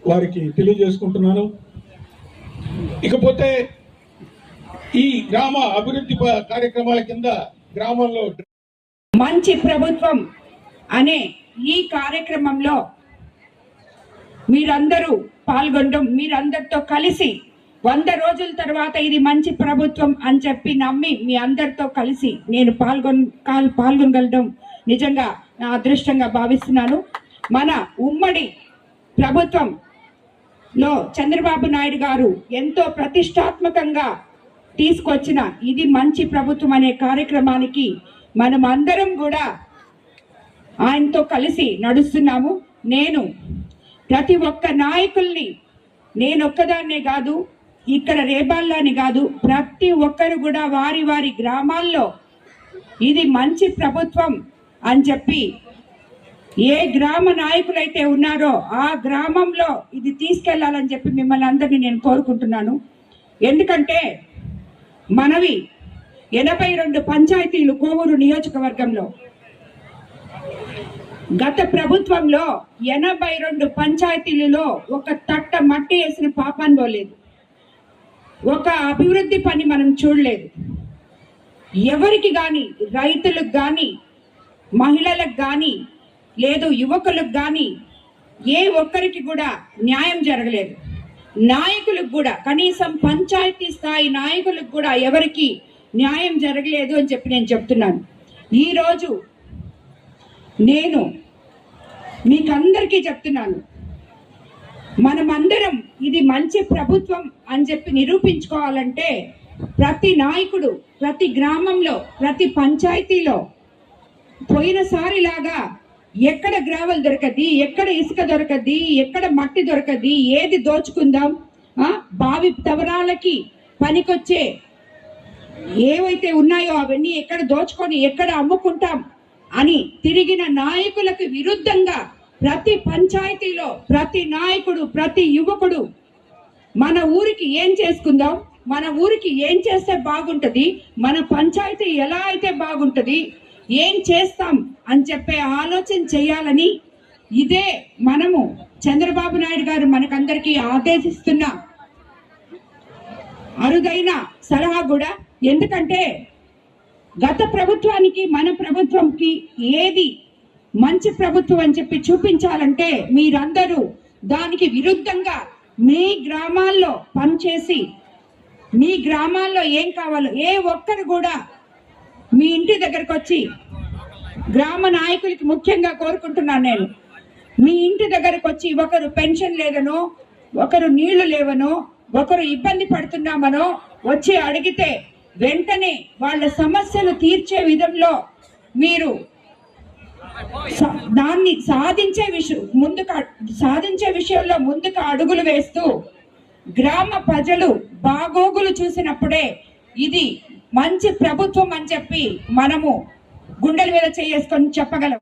వారికి తెలియజేసుకుంటున్నాను. ఇకపోతే ఈ గ్రామ అభివృద్ధి కార్యక్రమాల కింద గ్రామంలో మంచి ప్రభుత్వం అనే ఈ కార్యక్రమంలో మీరందరూ పాల్గొనడం, మీరందరితో కలిసి 100 రోజుల తర్వాత ఇది మంచి ప్రభుత్వం అని చెప్పి నమ్మి మీ అందరితో కలిసి నేను పాల్గొనగలడం నిజంగా నా అదృష్టంగా భావిస్తున్నాను. మన ఉమ్మడి ప్రభుత్వంలో చంద్రబాబు నాయుడు గారు ఎంతో ప్రతిష్టాత్మకంగా తీసుకొచ్చిన ఇది మంచి ప్రభుత్వం అనే కార్యక్రమానికి మనం అందరం కూడా ఆయనతో కలిసి నడుస్తున్నాము. నేను ప్రతి ఒక్క నాయకుల్ని, నేను ఒక్కదాన్నే కాదు, ఇక్కడ రేబాల్లాని కాదు, ప్రతి ఒక్కరు కూడా వారి వారి గ్రామాల్లో ఇది మంచి ప్రభుత్వం అని చెప్పి ఏ గ్రామ నాయకులైతే ఉన్నారో ఆ గ్రామంలో ఇది తీసుకెళ్లాలని చెప్పి మిమ్మల్ని అందరినీ నేను కోరుకుంటున్నాను. ఎందుకంటే మనవి 82 పంచాయతీలు కోవూరు నియోజకవర్గంలో, గత ప్రభుత్వంలో 82 పంచాయతీలలో ఒక తట్ట మట్టి వేసిన పాపాన్ పోలేదు, ఒక అభివృద్ధి పని మనం చూడలేదు. ఎవరికి కానీ, రైతులకు కానీ, మహిళలకు కానీ, లేదు యువకులకు కానీ ఏ ఒక్కరికి కూడా న్యాయం జరగలేదు. నాయకులకు కూడా, కనీసం పంచాయతీ స్థాయి నాయకులకు కూడా ఎవరికి న్యాయం జరగలేదు అని చెప్పి నేను చెప్తున్నాను. ఈరోజు నేను మీకందరికీ చెప్తున్నాను, మనమందరం ఇది మంచి ప్రభుత్వం అని చెప్పి నిరూపించుకోవాలంటే ప్రతి నాయకుడు, ప్రతి గ్రామంలో, ప్రతి పంచాయతీలో పోయినసారిలాగా ఎక్కడ గ్రావెల్ దొరకది, ఎక్కడ ఇసుక దొరకది, ఎక్కడ మట్టి దొరకది, ఏది దోచుకుందాం, భావి తవరాలకి పనికొచ్చే ఏవైతే ఉన్నాయో అవన్నీ ఎక్కడ దోచుకొని ఎక్కడ అమ్ముకుంటాం అని తిరిగిన నాయకులకు విరుద్ధంగా ప్రతి పంచాయతీలో ప్రతి నాయకుడు, ప్రతి యువకుడు మన ఊరికి ఏం చేసుకుందాం, మన ఊరికి ఏం చేస్తే బాగుంటది, మన పంచాయతీ ఎలా అయితే బాగుంటది, ఏం చేస్తాం అని చెప్పే ఆలోచన చేయాలని ఇదే మనము చంద్రబాబు నాయుడు గారు మనకందరికీ ఆదేశిస్తున్న అరుదైన సలహా కూడా. ఎందుకంటే గత ప్రభుత్వానికి మన ప్రభుత్వంకి ఏది మంచి ప్రభుత్వం అని చెప్పి చూపించాలంటే మీరందరూ దానికి విరుద్ధంగా మీ గ్రామాల్లో పనిచేసి మీ గ్రామాల్లో ఏం కావాలో ఏ ఒక్కరు కూడా మీ ఇంటి దగ్గరకు వచ్చి, గ్రామ నాయకులకి ముఖ్యంగా కోరుకుంటున్నాను నేను, మీ ఇంటి దగ్గరకు వచ్చి ఒకరు పెన్షన్ లేదనో, ఒకరు నీళ్లు లేవనో, ఒకరు ఇబ్బంది పడుతున్నామనో వచ్చి అడిగితే వెంటనే వాళ్ళ సమస్యలు తీర్చే విధంలో మీరు దాన్ని సాధించే విషయంలో ముందుకు అడుగులు వేస్తూ గ్రామ ప్రజలు బాగోగులు చూసినప్పుడే ఇది మంచి ప్రభుత్వం అని చెప్పి మనము గుండెల మీద చేసుకొని చెప్పగలం.